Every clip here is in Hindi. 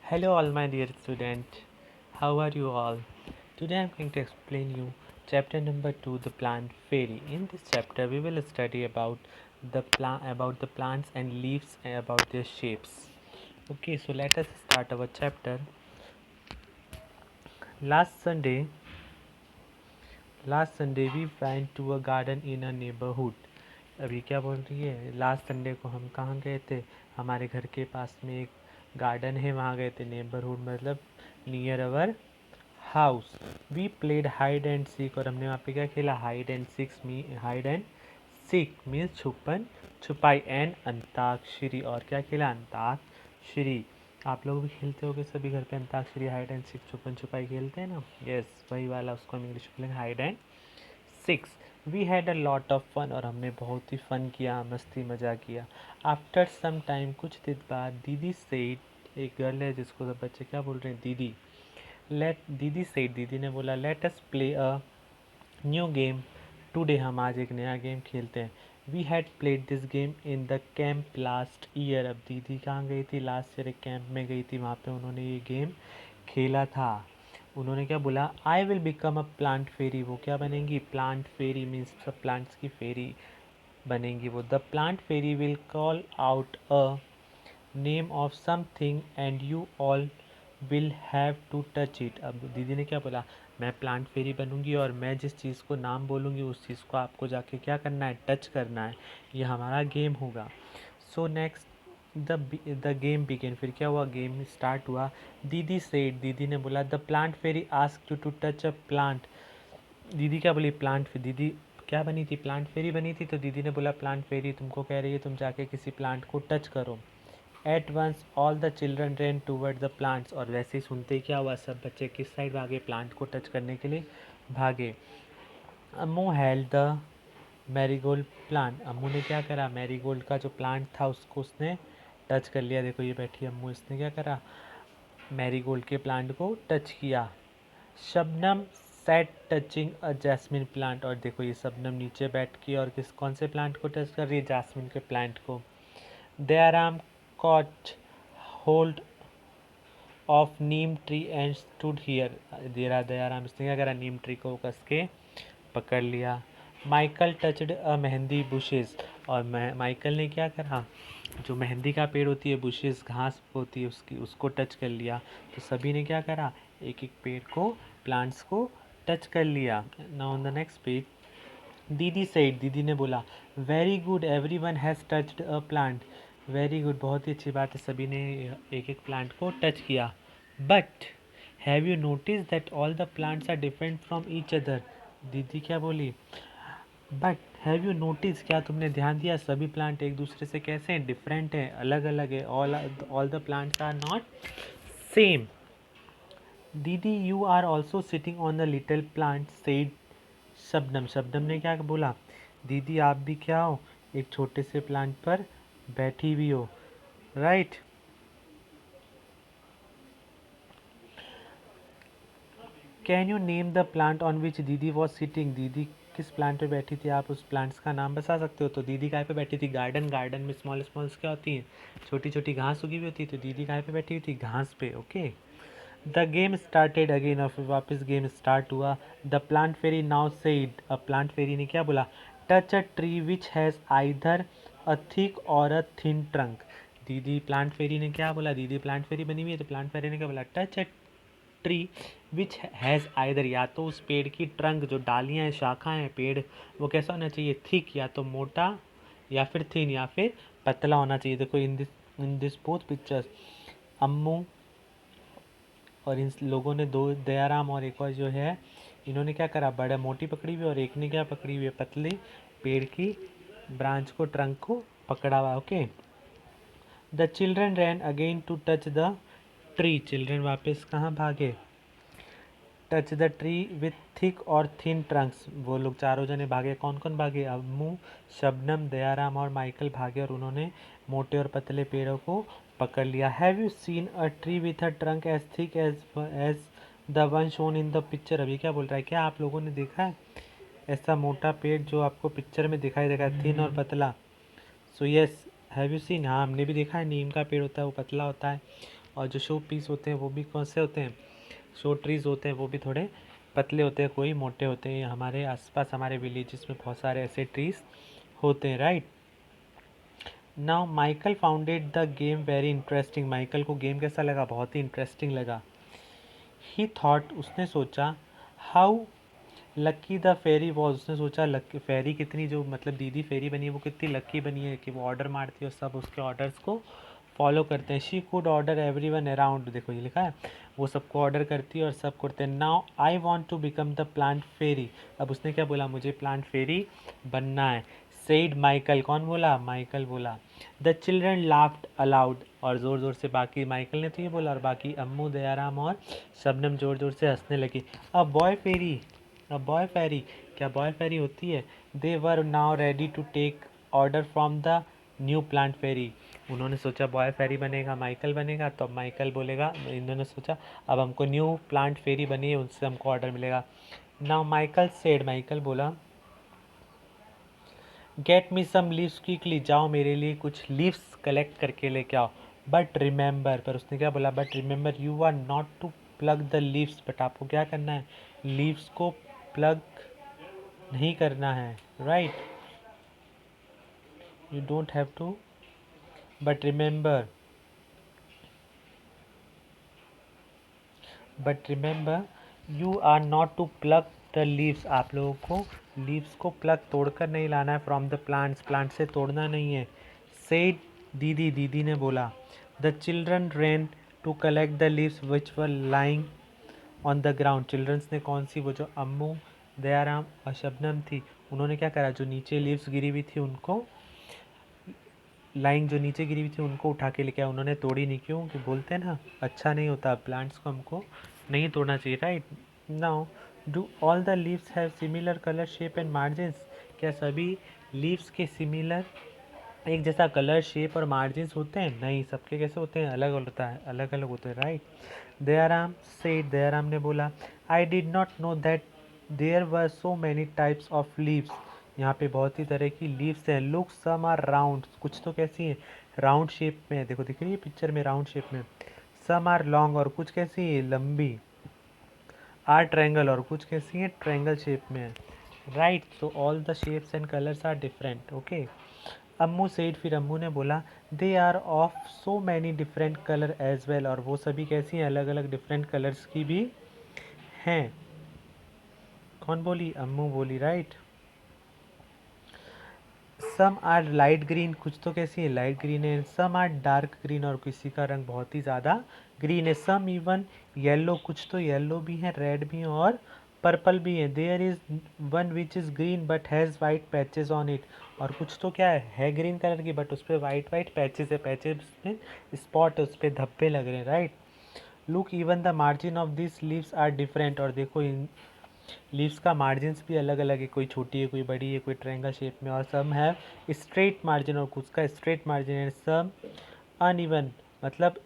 Hello all my dear students, how are you all? Today I am going to explain you chapter number 2, the plant fairy. In this chapter we will study about the plants and leaves and about their shapes. Okay, so let us start our chapter. Last Sunday we went to a garden in a neighborhood. अभी क्या बोल रही है? लास्ट संडे को हम कहाँ गए थे? हमारे घर के पास में एक गार्डन है, वहाँ गए थे. नेबरहुड मतलब near our house. We played hide and seek, और हमने वहाँ पे क्या खेला? हाइड एंड सीक मीन्स छुपन छुपाई, एंड अंताक्षरी, और क्या खेला? अंताक्षरी. आप लोग भी खेलते होगे सभी घर पे अंताक्षरी, हाइड एंड सीक, छुपन छुपाई खेलते हैं ना? यस, वही वाला. उसको हम इंग्लिश में hide and seek. We had a lot of fun, और हमने बहुत ही फन किया, मस्ती मजा किया. आफ्टर सम टाइम, कुछ दिन बाद, दीदी सेड, एक गर्ल है जिसको सब बच्चे क्या बोल रहे हैं? दीदी. दीदी ने बोला, let us play a new game today, हम आज एक नया गेम खेलते हैं. We had played this game in the camp last year. अब दीदी कहाँ गई थी? लास्ट ईयर एक कैंप में गई थी, वहाँ पे उन्होंने ये गेम खेला था. उन्होंने क्या बोला? I will become a plant fairy. वो क्या बनेंगी? प्लांट फेरी मीन्स सब प्लांट्स की फेरी बनेंगी वो. The plant fairy will call out a name of something and you all will have to touch it. अब दीदी ने क्या बोला? मैं प्लांट फेरी बनूंगी, और मैं जिस चीज़ को नाम बोलूँगी उस चीज़ को आपको जाके क्या करना है? टच करना है. ये हमारा गेम होगा. So next the game begin. फिर क्या हुआ? गेम स्टार्ट हुआ. दीदी ने बोला, the plant fairy ask you to touch a plant. दीदी क्या बोली? दीदी क्या बनी थी? प्लांट फेरी बनी थी. तो दीदी ने बोला, प्लांट फेरी तुमको कह रही है तुम जाके किसी प्लांट को टच करो. At once all the children ran toward the plants, और वैसे ही सुनते ही क्या हुआ? सब बच्चे किस साइड भागे? प्लांट को टच करने के लिए भागे. अम्मू हेल्ड द मैरीगोल्ड प्लांट. अम्मू ने क्या करा? मैरीगोल्ड का जो प्लांट था उसको उसने टच कर लिया. देखो ये बैठी अम्मू, इसने क्या करा? मैरीगोल्ड के प्लांट को टच किया. Shabnam sat touching a jasmine plant, और देखो ये शबनम नीचे बैठ के और कौन से प्लांट को टच कर रही है? जैस्मिन के प्लांट को. Dayaram cot hold of Neem tree and stood here. Dayaram इसने क्या करा? नीम ट्री को कस के पकड़ लिया. माइकल टचड अ मेहंदी बुशेस, और माइकल ने क्या करा? जो मेहंदी का पेड़ होती है, बुशेस घास होती है उसकी, उसको टच कर लिया. तो सभी ने क्या करा? एक एक पेड़ को, प्लांट्स को टच कर लिया. Now on the next page, दीदी ने बोला, very good everyone has touched a plant. Very good, बहुत ही अच्छी बात है, सभी ने एक एक प्लांट को टच किया. But have you notice that all the plants are different from each other. दीदी क्या बोली? बट हैव यू नोटिस, क्या तुमने ध्यान दिया? सभी प्लांट एक दूसरे से कैसे हैं? डिफरेंट है, अलग अलग है. All the plants are not same. दीदी you are also sitting on the little plant said Shabnam. Shabnam ने क्या बोला? दीदी आप भी क्या हो? एक छोटे से प्लांट पर बैठी भी हो, right. Can you name the plant on which दीदी वॉज सिटिंग. दीदी किस प्लांट पे बैठी थी? आप उस प्लांट्स का नाम बता सकते हो? तो दीदी काय पे बैठी थी? गार्डन में स्मॉल स्मॉल्स क्या होती हैं? छोटी छोटी घास उगी हुई होती है. तो दीदी काय पे बैठी हुई थी? घास पे. Okay. The game started again, और फिर वापस गेम स्टार्ट हुआ. The plant fairy now said. अब प्लांट फेरी ने क्या बोला? Touch a tree which has either a thick or a thin trunk. दीदी प्लांट फेरी ने क्या बोला? दीदी प्लांट फेरी बनी हुई है, तो प्लांट फेरी ने क्या बोला? Touch a tree which has either, या तो उस पेड़ की ट्रंक, जो डालियाँ हैं, शाखाएं हैं पेड़, वो कैसा होना चाहिए? थिक, या तो मोटा, या फिर थिन, या फिर पतला होना चाहिए. देखो इन दिस बोथ पिक्चर्स, अम्मू और इन लोगों ने, दो दयाराम और एक और जो है, इन्होंने क्या करा? बड़ा मोटी पकड़ी हुई, और एक ने क्या पकड़ी हुई है? पतली पेड़ की ब्रांच को, ट्रंक को पकड़ा हुआ. Okay. The children ran again to touch the tree. Children वापस कहाँ भागे? Touch the tree with thick or thin trunks. वो लोग चारों जने भागे. कौन कौन भागे? अम्मू, शबनम, दयाराम और माइकल भागे, और उन्होंने मोटे और पतले पेड़ों को पकड़ लिया. Have you seen a tree with a trunk as thick as the one shown in the picture. अभी क्या बोल रहा है? क्या आप लोगों ने देखा है ऐसा मोटा पेड़ जो आपको पिक्चर में दिखाई देगा, थिन और पतला? So yes, have you scene. हाँ, हमने भी देखा है. नीम का पेड़ होता है, वो पतला होता है, और जो शो पीस होते हैं वो भी कौन से होते हैं, शो ट्रीज होते हैं, वो भी थोड़े पतले होते हैं, कोई मोटे होते हैं। हमारे आसपास हमारे विलेजेस में बहुत सारे ऐसे ट्रीज होते हैं, right. Now Michael founded the game very interesting. Michael को गेम कैसा लगा, बहुत ही इंटरेस्टिंग लगा। ही थॉट, उसने सोचा, how lucky the fairy was, उसने सोचा लक्की फेरी कितनी, जो मतलब दीदी फेरी बनी है वो कितनी लक्की बनी है कि वो ऑर्डर मारती है और सब उसके ऑर्डर्स को फॉलो करते हैं। She could order every one around, देखो ये लिखा है, वो सबको ऑर्डर करती है और सब करते हैं। Now I want to become the plant fairy, अब उसने क्या बोला, मुझे प्लांट फेरी बनना है। सेड माइकल, कौन बोला, माइकल बोला। द चिल्ड्रन लाफ्ड अलाउड, और ज़ोर ज़ोर से, बाकी माइकल ने तो ये बोला और बाकी अम्मू, दयाराम और शबनम ज़ोर ज़ोर से हंसने लगी। A boy Pheri, a boy फेरी, क्या बॉय फेरी होती है। They were now ready to take order from the new plant fairy, उन्होंने सोचा बॉय फेरी बनेगा, माइकल बनेगा, तो अब माइकल बोलेगा, इन्होंने सोचा अब हमको न्यू प्लांट फेरी बनी है, उनसे हमको ऑर्डर मिलेगा। नाउ माइकल सेड, माइकल बोला, get me some leaves quickly, जाओ मेरे लिए कुछ लीव्स कलेक्ट करके लेके आओ। बट रिमेंबर, पर उसने क्या बोला, but remember you are not to pluck the leaves, but आपको क्या करना है, लीव्स को प्लग नहीं करना है, right, you don't have to, but remember, but remember you are not to pluck the leaves, आप लोगों को लीव्स को प्लग तोड़कर नहीं लाना है, फ्रॉम द प्लांट्स, प्लांट से तोड़ना नहीं है। सेड दीदी, दीदी ने बोला। The children ran to collect the leaves which were lying on the ground, childrens ने कौन सी, वो जो अम्मू, दयाराम और शबनम थी, उन्होंने क्या करा, जो नीचे लीव्स गिरी हुई थी उनको, लाइन जो नीचे गिरी हुई थी उनको उठा के लेके आया, उन्होंने तोड़ी नहीं, क्यों कि बोलते हैं ना अच्छा नहीं होता, प्लांट्स को हमको नहीं तोड़ना चाहिए, right. Now do all the leaves have similar colour shape and margins, क्या सभी लीव्स के सिमिलर, एक जैसा कलर शेप और मार्जिन्स होते हैं, नहीं, सबके कैसे होते हैं, अलग होता है, अलग अलग होते हैं, राइट। दयाराम सेड, दयाराम ने बोला, I did not know that there were so many types of leaves, यहाँ पे बहुत ही तरह की लीव्स हैं। लुक सम आर राउंड, कुछ तो कैसी है, राउंड शेप में है, देखो दिख रही है पिक्चर में, राउंड शेप में। सम आर लॉन्ग, और कुछ कैसी है, लंबी। आर ट्रायंगल, और कुछ कैसी है, ट्रायंगल शेप में है, right. So all the shapes and colours are different, okay. Ammu said, फिर अम्मू ने बोला, they are of so many different colour as well, और वो सभी कैसी हैं, अलग अलग डिफरेंट कलर्स की भी हैं। कौन बोली, अम्मू बोली, right. Some are light green, कुछ तो कैसी है, लाइट ग्रीन है। सम आर डार्क ग्रीन, और किसी का रंग बहुत ही ज़्यादा ग्रीन है। सम इवन येलो, कुछ तो येलो भी है, रेड भी है और पर्पल भी है। There is one which is green but has white patches on it, और कुछ तो क्या है ग्रीन कलर की बट उस पर वाइट वाइट पैचेस है, पैचेस में स्पॉट है, उस पर धब्बे लग रहे हैं, right. Look even the margin of this leaves are different, और देखो इन लीव्स का मार्जिन्स भी अलग अलग है, कोई छोटी है, कोई बड़ी है, कोई ट्रायंगल शेप में, और सम है स्ट्रेट मार्जिन, और कुछ का स्ट्रेट मार्जिन है। सम अनइवन, मतलब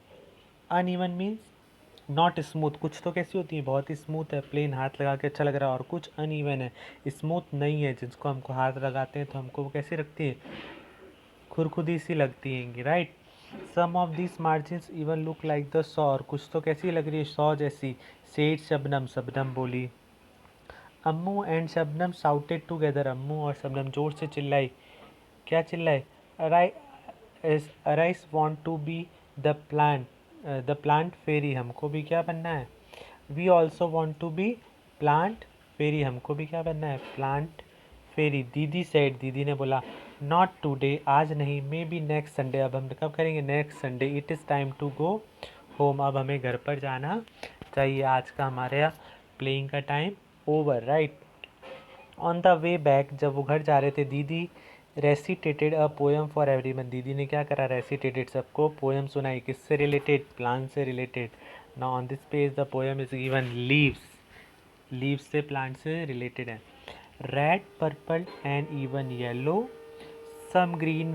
अनइवन मीन्स नॉट स्मूथ, कुछ तो कैसी होती है, बहुत ही स्मूथ है, प्लेन हाथ लगा के अच्छा लग रहा है, और कुछ अनइवन है, स्मूथ नहीं है, जिसको हमको हाथ लगाते हैं तो हमको वो कैसी लगती है, खुरखुदी सी लगती हैं, right. Some of this margins even look like the saw, और कुछ तो कैसी लग रही है, सॉ जैसी। सेड शबनम, शबनम बोली। Ammu and Shabnam shouted together, Ammu और शबनम जोर से चिल्लाई, क्या चिल्लाए, arise want to be the plant fairy, हमको भी क्या बनना है, we also want to be plant fairy, हमको भी क्या बनना है, प्लांट फेरी। दीदी सेड, दीदी ने बोला, नॉट टुडे, आज नहीं, मे बी नेक्स्ट संडे, अब हम कब करेंगे, next Sunday. It is time to go home, अब हमें घर पर जाना चाहिए, आज का हमारे प्लेइंग का time over, right. On the way back, जब वो घर जा रहे थे, दीदी recited a poem for everyone, दीदी ने क्या करा, रेसिटेटेड, सबको पोएम सुनाई, किससे रिलेटेड, प्लांट से related. Now on this page the poem is given leaves, leaves से प्लांट से रिलेटेड है। Red purple and even yellow, some green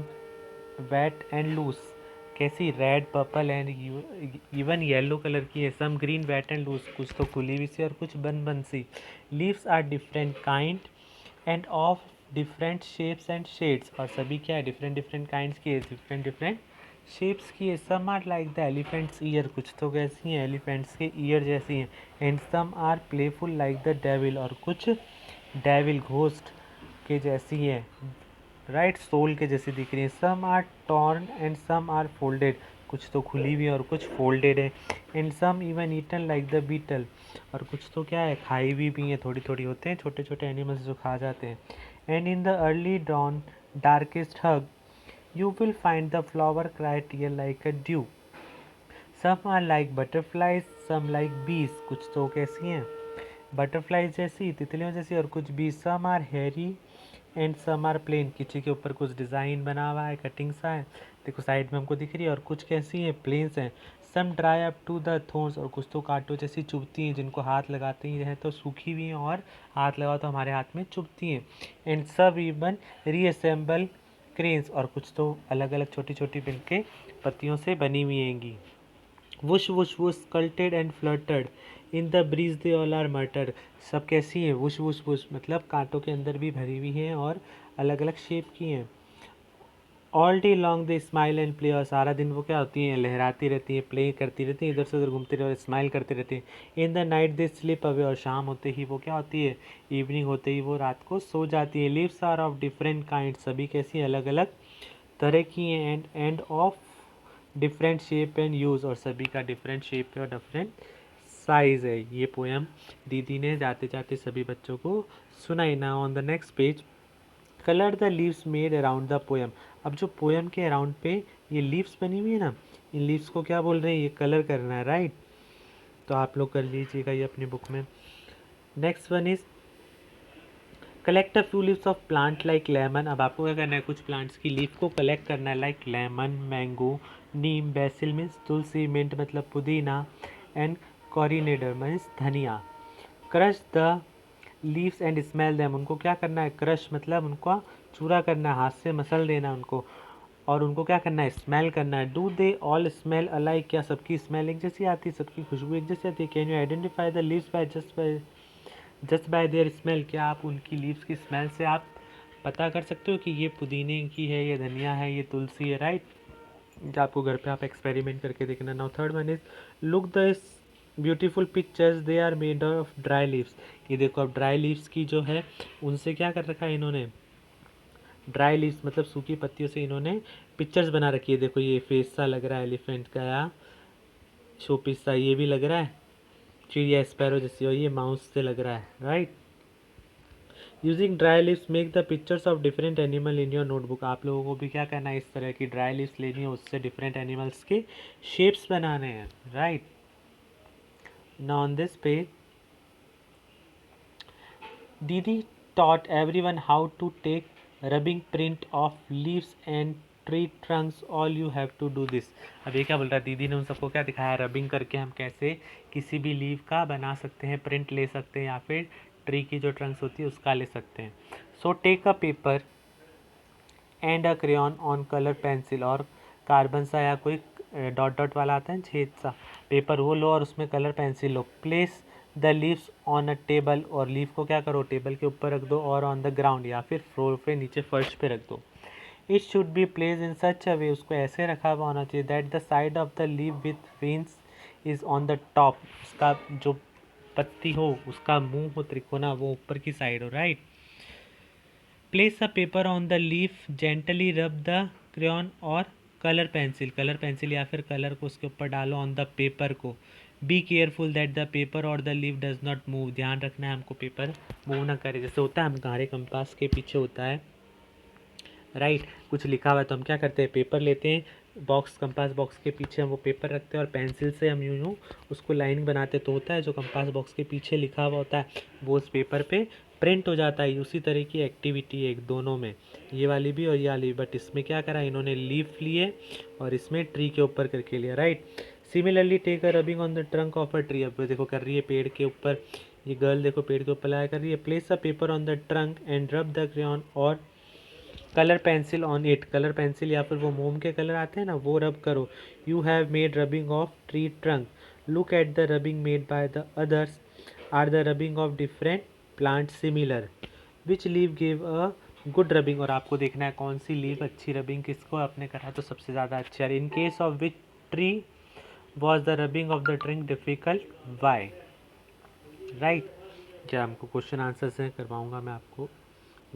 wet and loose, कैसी, red purple and even yellow colour की है। सम ग्रीन वेट एंड लूज, कुछ तो खुली हुई सी और कुछ बन बन सी। Leaves are different kind and of different shapes and shades, और सभी क्या है, डिफरेंट डिफरेंट काइंड्स की है, डिफरेंट डिफरेंट शेप्स की है, some are like the elephant's ear, कुछ तो कैसी हैं एलिफेंट्स के ईयर जैसी हैं, and some are playful like the devil, और कुछ डेविल घोस्ट के जैसी है, राइट, सोल के जैसी दिख रही है। Some are torn and some are folded, कुछ तो खुली हुई है और कुछ फोल्डेड है, and some even eaten like the beetle, और कुछ तो क्या है खाई हुई भी हैं, थोड़ी थोड़ी होते हैं छोटे छोटे एनिमल्स जो खा जाते हैं। And in the early dawn darkest hug you will find the flower cry tear like a dew. Some are like butterflies, some like bees. कुछ तो कैसी हैं बटरफ्लाइज जैसी, तितलियों जैसी, और कुछ bees. Some are hairy and some are plain. किसी के ऊपर कुछ डिज़ाइन बना हुआ है, कटिंग सा है, देखो साइड में हमको दिख रही है, और कुछ कैसी हैं प्लेन्स हैं। Some dry up to the thorns, और कुछ तो कांटों जैसी चुभती हैं, जिनको हाथ लगाते ही हैं तो सूखी हुई हैं, और हाथ लगाओ तो हमारे हाथ में चुभती हैं। एंड सब इवन रीअसेंबल क्रेन्स, और कुछ तो अलग अलग छोटी छोटी मिलके पत्तियों से बनी हुई हैंगी। Whoosh whoosh whoosh scuttled and flirted in the breeze they all are murmur, सब कैसी हैं वुश वुश वुश, मतलब कांटों के अंदर भी भरी हुई हैं और अलग अलग शेप की हैं। All day long they smile and play, और सारा दिन वो क्या होती हैं लहराती रहती हैं, प्ले करती रहती हैं, इधर से उधर घूमती रहती, स्माइल करती रहती हैं। In the night they slip away, और शाम होते ही वो क्या होती है इवनिंग होते ही वो रात को सो जाती है। Leaves are of different kind, सभी कैसी अलग अलग तरह की हैं, and of different shape and use, और सभी का डिफरेंट शेप है और डिफरेंट साइज़ है। ये पोएम दीदी ने जाते जाते सभी बच्चों को सुनाई। ना on the next page colour the leaves made around the poem, अब जो पोएम के अराउंड पे ये लीव्स बनी हुई है ना, इन लीव्स को क्या बोल रहे हैं, ये कलर करना है, राइट। तो आप लोग कर लीजिएगा ये अपनी बुक में। Next one is collect a few leaves of plant like lemon, अब आपको क्या करना है कुछ प्लांट्स की लीफ को कलेक्ट करना है, लाइक लेमन, मैंगो, नीम, बेसिल मीन्स तुलसी, मिंट मतलब पुदीना, एंड कॉरिनेडर मीन्स धनिया। Crush the leaves and smell them, उनको क्या करना है क्रश मतलब उनको चूरा करना है, हाथ से मसल देना उनको, और उनको क्या करना है स्मेल करना है। Do they all smell alike, क्या सबकी स्मेल एक जैसी आती है, सबकी खुशबू एक जैसी आती है। Can you identify the leaves by just by their smell, क्या आप उनकी लीव्स की स्मेल से आप पता कर सकते हो कि ये पुदीने की है, ये धनिया है, ये तुलसी है, राइट। जो आपको घर पे आप एक्सपेरिमेंट करके देखना। Now third one is look the beautiful pictures they are made of dry leaves, ये देखो अब ड्राई लीव्स की जो है उनसे क्या कर रखा है इन्होंने, ड्राई लीव्स मतलब सूखी पत्तियों से इन्होंने पिक्चर्स बना रखी है। देखो ये फेस सा लग रहा है एलिफेंट का, या शो पीस सा ये भी लग रहा है, चिड़िया स्पैरो जैसी, और ये माउस से लग रहा है, right. Using dry leaves make the pictures of different animal in your notebook, आप लोगों को भी क्या करना है इस तरह की ड्राई लीव्स लेनी है, उससे डिफरेंट एनिमल्स के शेप्स बनाने हैं, right. Now on this page Didi taught everyone how to take rubbing print of leaves and tree trunks. All you have to do this. अब ये क्या बोल रहा है, दीदी ने उन सबको क्या दिखाया, रबिंग करके हम कैसे किसी भी लीव का बना सकते हैं, प्रिंट ले सकते हैं, या फिर ट्री की जो ट्रंक्स होती है उसका ले सकते हैं। So take a paper and a crayon on colour pencil, और कार्बन सा या कोई डॉट डॉट वाला आता है छेद सा पेपर वो लो, और उसमें colour pencil low. Place the leaves on a table, और लीफ को क्या करो टेबल के ऊपर रख दो, और ऑन द ग्राउंड या फिर फ्लोर पे नीचे फर्श पे रख दो। It should be place in such a way, उसको ऐसे रखा हुआ होना चाहिए that the side of the leaf with veins is on the top, उसका जो पत्ती हो उसका मुंह हो त्रिकोना वो ऊपर की साइड हो, right. Place a paper on the leaf, gently rub the crayon और कलर पेंसिल या फिर कलर को उसके ऊपर डालो ऑन द पेपर को। Be careful that the paper और the leaf does not move, ध्यान रखना है हमको पेपर मूव ना करे, जैसे होता है हमारे कंपास के पीछे होता है, राइट, कुछ लिखा हुआ है तो हम क्या करते हैं पेपर लेते हैं बॉक्स, कंपास बॉक्स के पीछे हम वो पेपर रखते हैं और पेंसिल से हम यूँ यूँ उसको लाइन बनाते, तो होता है जो कंपास बॉक्स के पीछे लिखा हुआ होता है वो उस पेपर पे प्रिंट हो जाता है। उसी तरह की एक्टिविटी है एक दोनों में, ये वाली भी और ये वाली भी, बट इसमें क्या करा इन्होंने लीफ लिए और इसमें ट्री के ऊपर करके लिया, right. Similarly take a rubbing on the trunk of a tree, अब देखो कर रही है पेड़ के ऊपर, ये गर्ल देखो पेड़ के ऊपर लाया कर रही है। Place a paper on the trunk and rub the crayon और colour pencil on it, colour pencil या फिर वो मोम के कलर आते हैं ना वो रब करो। You have made rubbing of tree trunk, look at the rubbing made by the others, are the rubbing of different plant similar, which leave give a good rubbing, और आपको देखना है कौन सी लीफ अच्छी रबिंग किसको आपने करा तो सबसे ज़्यादा अच्छी है। In case of which tree was the rubbing of the trunk difficult, why, right. क्या हमको क्वेश्चन आंसर से करवाऊंगा मैं आपको।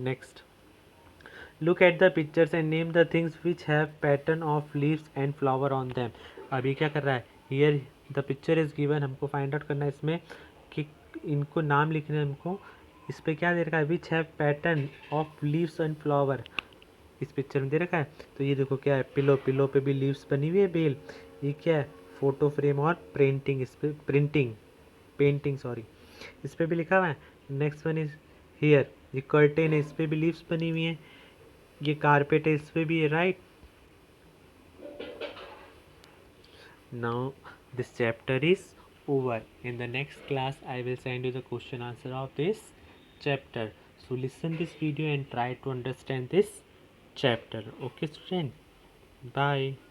Next, look at the pictures and name the things which have pattern of leaves and flower on them. अभी क्या कर रहा है, here the picture is given, हमको फाइंड आउट करना है इसमें कि इनको नाम लिखने हैं हमको। इस पर क्या दे रखा है, विच have pattern of leaves and flower, इस पिक्चर में दे रखा है। तो ये देखो क्या है, पिलो, पिलो पे भी लीव्स बनी हुई है बेल। ये क्या है, फोटो फ्रेम और प्रिंटिंग, इस पे प्रिंटिंग, पेंटिंग सॉरी, इस पे भी लिखा हुआ है। नेक्स्ट वन इज हियर, ये कर्टेन है, इस पे भी लीव्स बनी हुई हैं। ये कारपेट है, इस पे भी है, right. Now this chapter is over. In the next class I will send you the question answer of this chapter, so listen this video and try to understand this chapter. Okay student, bye.